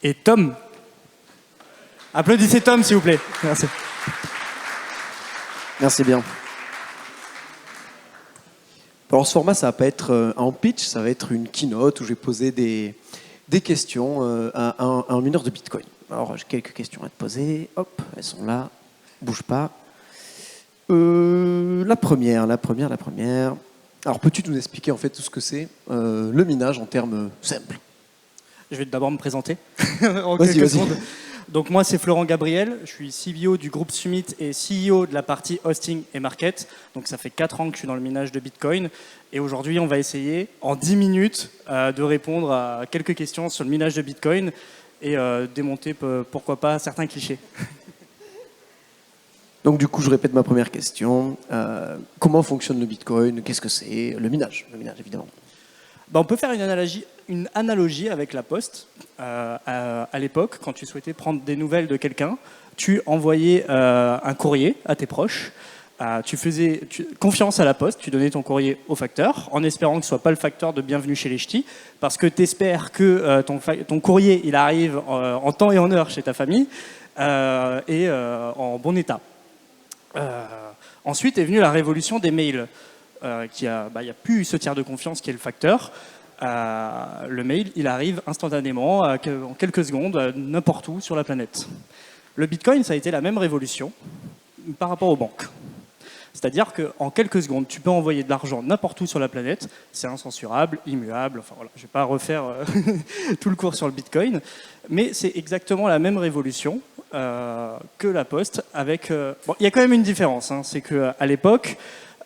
Et Tom. Applaudissez Tom, s'il vous plaît. Merci. Merci bien. Alors ce format, ça va pas être un pitch, ça va être une keynote où je vais poser des questions à un mineur de Bitcoin. Alors j'ai quelques questions à te poser. Hop, elles sont là. Bouge pas. La première. Alors peux-tu nous expliquer en fait tout ce que c'est le minage en termes simples? Je vais d'abord me présenter en quelques secondes. Donc moi, c'est Florent Gabriel, je suis CBO du groupe Summit et CEO de la partie hosting et market. Donc ça fait 4 ans que je suis dans le minage de Bitcoin. Et aujourd'hui, on va essayer en 10 minutes de répondre à quelques questions sur le minage de Bitcoin et démonter, pourquoi pas, certains clichés. Donc du coup, je répète ma première question. Comment fonctionne le Bitcoin? Qu'est-ce que c'est? Le minage, évidemment. On peut faire une analogie avec la poste. À l'époque, quand tu souhaitais prendre des nouvelles de quelqu'un, tu envoyais un courrier à tes proches. Tu faisais confiance à la poste, tu donnais ton courrier au facteur, en espérant que ce ne soit pas le facteur de bienvenue chez les ch'tis, parce que tu espères que ton courrier il arrive en temps et en heure chez ta famille et en bon état. Ensuite est venue la révolution des mails. Il n'y a plus ce tiers de confiance qui est le facteur. Le mail, il arrive instantanément, en quelques secondes, n'importe où sur la planète. Le Bitcoin, ça a été la même révolution par rapport aux banques. C'est-à-dire qu'en quelques secondes, tu peux envoyer de l'argent n'importe où sur la planète. C'est incensurable, immuable. Enfin, voilà, je ne vais pas refaire tout le cours sur le Bitcoin. Mais c'est exactement la même révolution que la Poste. Il y a quand même une différence. C'est qu'à l'époque,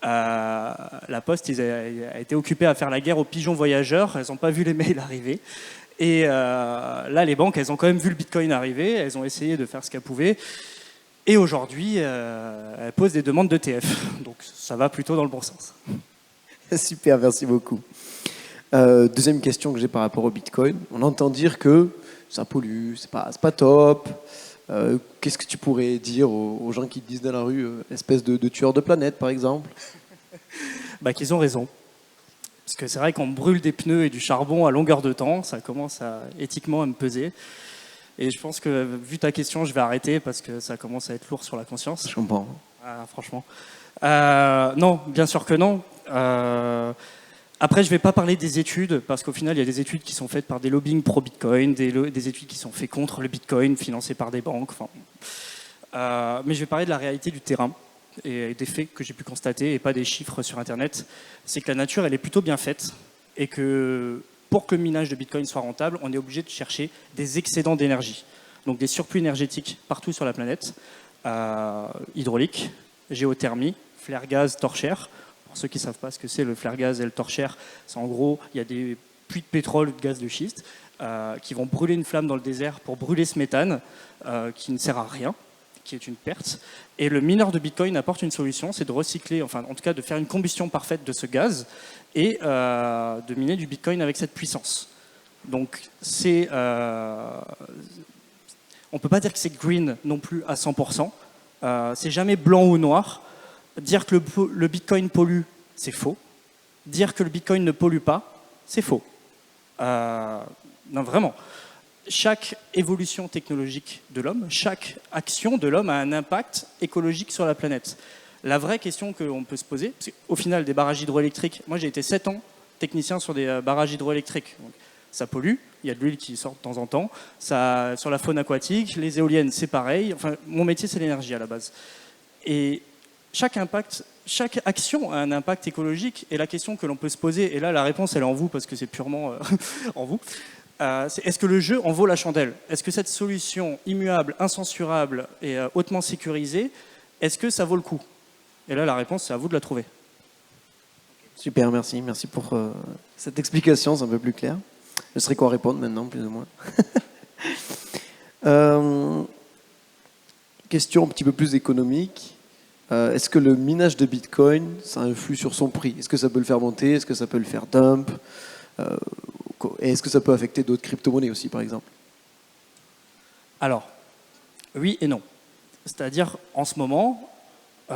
la Poste a été occupée à faire la guerre aux pigeons voyageurs. Elles n'ont pas vu les mails arriver. Et là, les banques, elles ont quand même vu le Bitcoin arriver. Elles ont essayé de faire ce qu'elles pouvaient. Et aujourd'hui, elles posent des demandes d'ETF. Donc ça va plutôt dans le bon sens. Super, merci beaucoup. Deuxième question que j'ai par rapport au Bitcoin. On entend dire que ça pollue, c'est pas top. Qu'est-ce que tu pourrais dire aux gens qui te disent dans la rue, espèce de tueur de planète, par exemple? Qu'ils ont raison. Parce que c'est vrai qu'on brûle des pneus et du charbon à longueur de temps, ça commence éthiquement à me peser. Et je pense que, vu ta question, je vais arrêter parce que ça commence à être lourd sur la conscience. Je comprends. Franchement. Non, bien sûr que non. Après, je ne vais pas parler des études, parce qu'au final, il y a des études qui sont faites par des lobbying pro-Bitcoin, des études qui sont faites contre le Bitcoin, financées par des banques. Mais je vais parler de la réalité du terrain et des faits que j'ai pu constater, et pas des chiffres sur Internet. C'est que la nature, elle est plutôt bien faite, et que pour que le minage de Bitcoin soit rentable, on est obligé de chercher des excédents d'énergie. Donc des surplus énergétiques partout sur la planète, hydraulique, géothermie, flaire gaz, torchère. Pour ceux qui ne savent pas ce que c'est le flaire gaz et le torchère, c'est en gros, il y a des puits de pétrole ou de gaz de schiste qui vont brûler une flamme dans le désert pour brûler ce méthane qui ne sert à rien, qui est une perte. Et le mineur de Bitcoin apporte une solution, c'est de recycler, enfin en tout cas de faire une combustion parfaite de ce gaz et de miner du Bitcoin avec cette puissance. Donc on ne peut pas dire que c'est green non plus à 100%. C'est jamais blanc ou noir. Dire que le Bitcoin pollue, c'est faux. Dire que le Bitcoin ne pollue pas, c'est faux. Non, vraiment. Chaque évolution technologique de l'homme, chaque action de l'homme a un impact écologique sur la planète. La vraie question qu'on peut se poser, c'est au final, des barrages hydroélectriques, moi j'ai été 7 ans technicien sur des barrages hydroélectriques. Donc, ça pollue, il y a de l'huile qui sort de temps en temps. Ça, sur la faune aquatique, les éoliennes, c'est pareil. Enfin, mon métier, c'est l'énergie à la base. Et chaque action a un impact écologique. Et la question que l'on peut se poser, et là la réponse elle est en vous parce que c'est purement en vous, c'est est-ce que le jeu en vaut la chandelle? Est-ce que cette solution immuable, incensurable et hautement sécurisée, est-ce que ça vaut le coup? Et là la réponse c'est à vous de la trouver. Super, merci. Merci pour cette explication, c'est un peu plus clair. Je serai quoi répondre maintenant, plus ou moins. Question un petit peu plus économique. Est-ce que le minage de Bitcoin, ça influe sur son prix? Est-ce que ça peut le faire monter? Est-ce que ça peut le faire dump? Et est-ce que ça peut affecter d'autres crypto-monnaies aussi, par exemple? Alors, oui et non. C'est-à-dire, en ce moment, il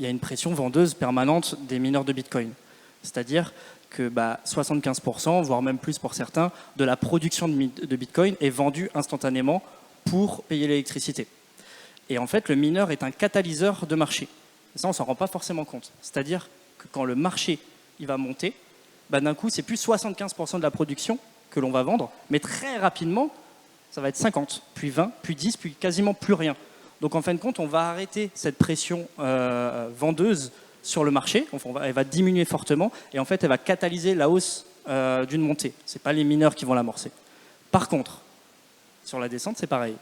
y a une pression vendeuse permanente des mineurs de Bitcoin. C'est-à-dire que 75%, voire même plus pour certains, de la production de Bitcoin est vendue instantanément pour payer l'électricité. Et en fait, le mineur est un catalyseur de marché. Et ça, on ne s'en rend pas forcément compte. C'est-à-dire que quand le marché il va monter, d'un coup, c'est plus 75% de la production que l'on va vendre, mais très rapidement, ça va être 50, puis 20, puis 10, puis quasiment plus rien. Donc en fin de compte, on va arrêter cette pression vendeuse sur le marché, elle va diminuer fortement, et en fait, elle va catalyser la hausse d'une montée. Ce n'est pas les mineurs qui vont l'amorcer. Par contre, sur la descente, c'est pareil.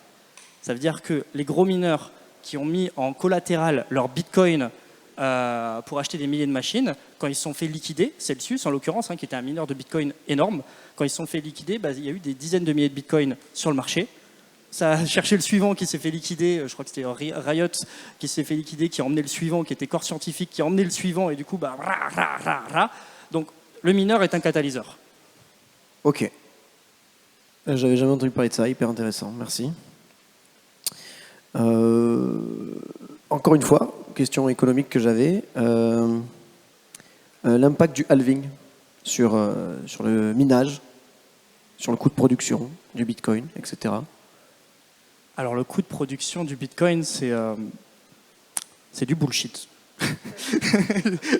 Ça veut dire que les gros mineurs qui ont mis en collatéral leur Bitcoin pour acheter des milliers de machines, quand ils se sont fait liquider, Celsius en l'occurrence, qui était un mineur de Bitcoin énorme, quand ils se sont fait liquider, il y a eu des dizaines de milliers de Bitcoin sur le marché. Ça a cherché le suivant qui s'est fait liquider, je crois que c'était Riot qui s'est fait liquider, qui a emmené le suivant, qui était Core Scientifique, qui a emmené le suivant, et du coup, Donc, le mineur est un catalyseur. Ok. J'avais jamais entendu parler de ça, hyper intéressant, merci. Encore une fois, question économique que j'avais, l'impact du halving sur le minage, sur le coût de production du Bitcoin, etc. Alors le coût de production du Bitcoin, c'est du bullshit.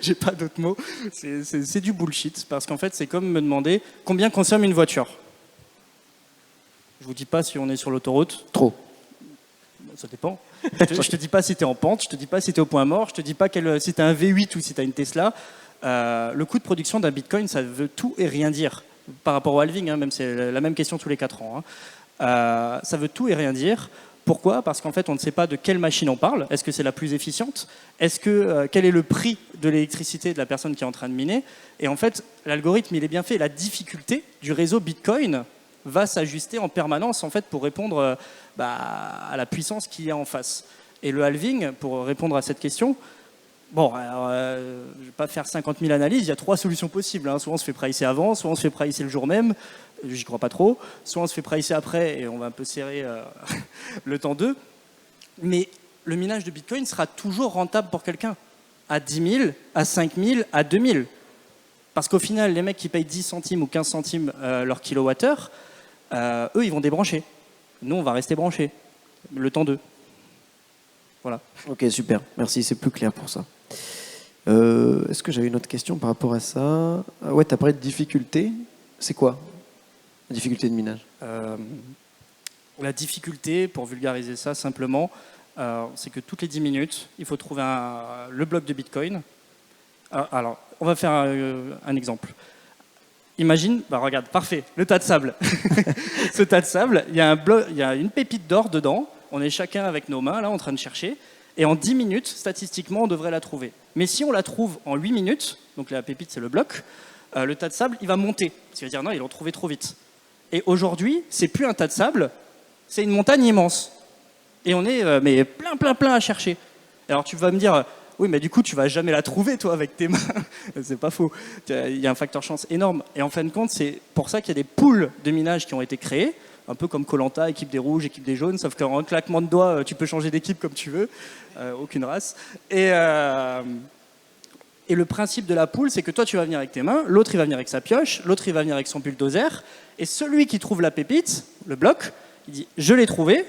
J'ai pas d'autres mots. C'est du bullshit parce qu'en fait, c'est comme me demander combien consomme une voiture. Je vous dis pas si on est sur l'autoroute. Trop. Ça dépend. Je te dis pas si tu es en pente, je te dis pas si tu es au point mort, je te dis pas si tu as un V8 ou si tu as une Tesla. Le coût de production d'un Bitcoin, ça veut tout et rien dire. Par rapport au halving, même c'est la même question tous les 4 ans. Ça veut tout et rien dire. Pourquoi ? Parce qu'en fait, on ne sait pas de quelle machine on parle. Est-ce que c'est la plus efficiente ? Quel est le prix de l'électricité de la personne qui est en train de miner ? Et en fait, l'algorithme, il est bien fait. La difficulté du réseau Bitcoin va s'ajuster en permanence en fait, pour répondre à la puissance qu'il y a en face. Et le halving, pour répondre à cette question, je ne vais pas faire 50 000 analyses, il y a 3 solutions possibles. Soit on se fait pricer avant, soit on se fait pricer le jour même, j'y crois pas trop, soit on se fait pricer après et on va un peu serrer le temps d'eux. Mais le minage de Bitcoin sera toujours rentable pour quelqu'un, à 10 000, à 5 000, à 2 000. Parce qu'au final, les mecs qui payent 10 centimes ou 15 centimes leur kilowattheure, eux, ils vont débrancher. Nous, on va rester branchés, le temps d'eux. Voilà. Ok, super. Merci, c'est plus clair pour ça. Est-ce que j'avais une autre question par rapport à ça ? Ouais, tu as parlé de difficulté. C'est quoi la difficulté de minage ? La difficulté, pour vulgariser ça simplement, c'est que toutes les 10 minutes, il faut trouver le bloc de Bitcoin. Alors, on va faire un exemple. Imagine, regarde, parfait, le tas de sable. Ce tas de sable, il y a une pépite d'or dedans. On est chacun avec nos mains, là, en train de chercher. Et en 10 minutes, statistiquement, on devrait la trouver. Mais si on la trouve en 8 minutes, donc la pépite, c'est le bloc, le tas de sable, il va monter. Ce qui veut dire, non, ils l'ont trouvé trop vite. Et aujourd'hui, c'est plus un tas de sable, c'est une montagne immense. Et on est mais plein à chercher. Alors tu vas me dire, oui, mais du coup, tu vas jamais la trouver, toi, avec tes mains. C'est pas faux. Il y a un facteur chance énorme. Et en fin de compte, c'est pour ça qu'il y a des pools de minage qui ont été créés, un peu comme Koh-Lanta, équipe des rouges, équipe des jaunes, sauf qu'en un claquement de doigts, tu peux changer d'équipe comme tu veux, aucune race. Et le principe de la poule, c'est que toi, tu vas venir avec tes mains, l'autre, il va venir avec sa pioche, l'autre, il va venir avec son bulldozer, et celui qui trouve la pépite, le bloc, il dit « je l'ai trouvé »,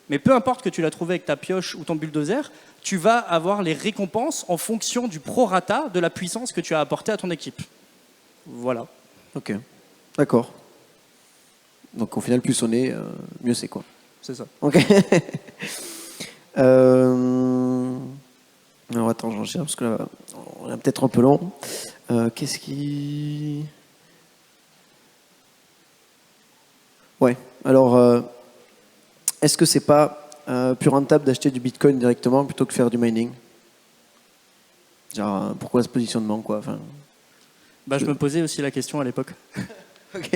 mais peu importe que tu l'as trouvé avec ta pioche ou ton bulldozer, tu vas avoir les récompenses en fonction du prorata de la puissance que tu as apportée à ton équipe. Voilà. Ok, d'accord. Donc au final, plus on est, mieux c'est quoi. C'est ça. Ok. Alors attends, j'en cherche parce que là, on est peut-être un peu long. Qu'est-ce qui... Ouais, alors, est-ce que c'est pas plus rentable d'acheter du Bitcoin directement plutôt que de faire du mining ? Genre, pourquoi ce positionnement, quoi, enfin... Je me posais aussi la question à l'époque. Ok.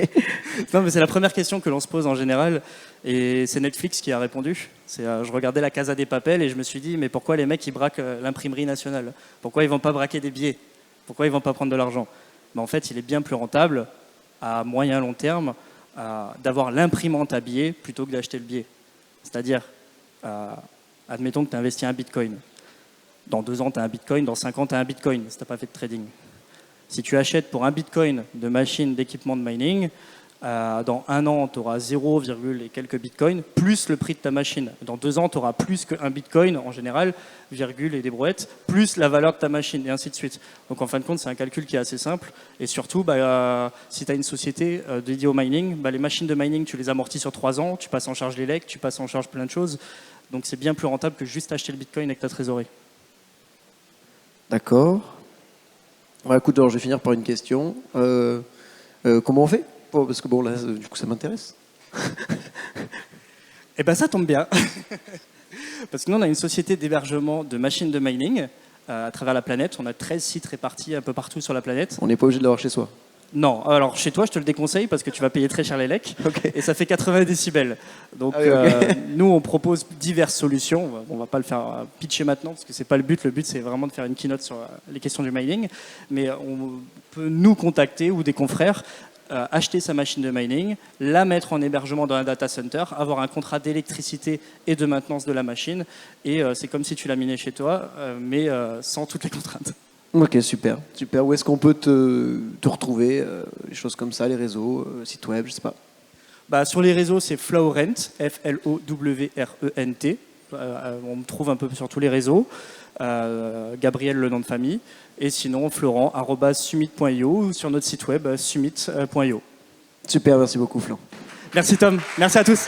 Non, mais c'est la première question que l'on se pose en général, et c'est Netflix qui a répondu. Je regardais la Casa des Papel et je me suis dit, mais pourquoi les mecs ils braquent l'imprimerie nationale ? Pourquoi ils vont pas braquer des billets ? Pourquoi ils vont pas prendre de l'argent ? En fait, il est bien plus rentable à moyen long terme d'avoir l'imprimante à billets plutôt que d'acheter le billet. C'est-à-dire, admettons que tu investis un Bitcoin. Dans 2 ans, tu as un Bitcoin, dans 5 ans, tu as un Bitcoin, si tu n'as pas fait de trading. Si tu achètes pour un bitcoin de machine d'équipement de mining, dans 1 an, tu auras 0, et quelques bitcoins, plus le prix de ta machine. Dans 2 ans, tu auras plus qu'un bitcoin, en général, virgule et des brouettes, plus la valeur de ta machine, et ainsi de suite. Donc en fin de compte, c'est un calcul qui est assez simple. Et surtout, si tu as une société dédiée au mining, les machines de mining, tu les amortis sur 3 ans, tu passes en charge les legs, tu passes en charge plein de choses. Donc c'est bien plus rentable que juste acheter le bitcoin avec ta trésorerie. D'accord. Écoute, alors, je vais finir par une question. Comment on fait? Parce que bon, là, du coup, ça m'intéresse. Eh bien, ça tombe bien. Parce que nous, on a une société d'hébergement de machines de mining à travers la planète. On a 13 sites répartis un peu partout sur la planète. On n'est pas obligé de l'avoir chez soi. Non, alors chez toi, je te le déconseille parce que tu vas payer très cher les lecs. Okay. Et ça fait 80 décibels. Donc, nous, on propose diverses solutions. On ne va pas le faire pitcher maintenant parce que ce n'est pas le but. Le but, c'est vraiment de faire une keynote sur les questions du mining. Mais on peut nous contacter ou des confrères, acheter sa machine de mining, la mettre en hébergement dans un data center, avoir un contrat d'électricité et de maintenance de la machine. Et c'est comme si tu la minais chez toi, mais sans toutes les contraintes. Ok, super. Super. Où est-ce qu'on peut te retrouver, les choses comme ça, les réseaux, site web, je sais pas. Sur les réseaux, c'est Flowrent, Flowrent. On me trouve un peu sur tous les réseaux. Gabriel, le nom de famille. Et sinon, florent@summit.io ou sur notre site web summit.io. Super, merci beaucoup, Flan. Merci Tom, merci à tous.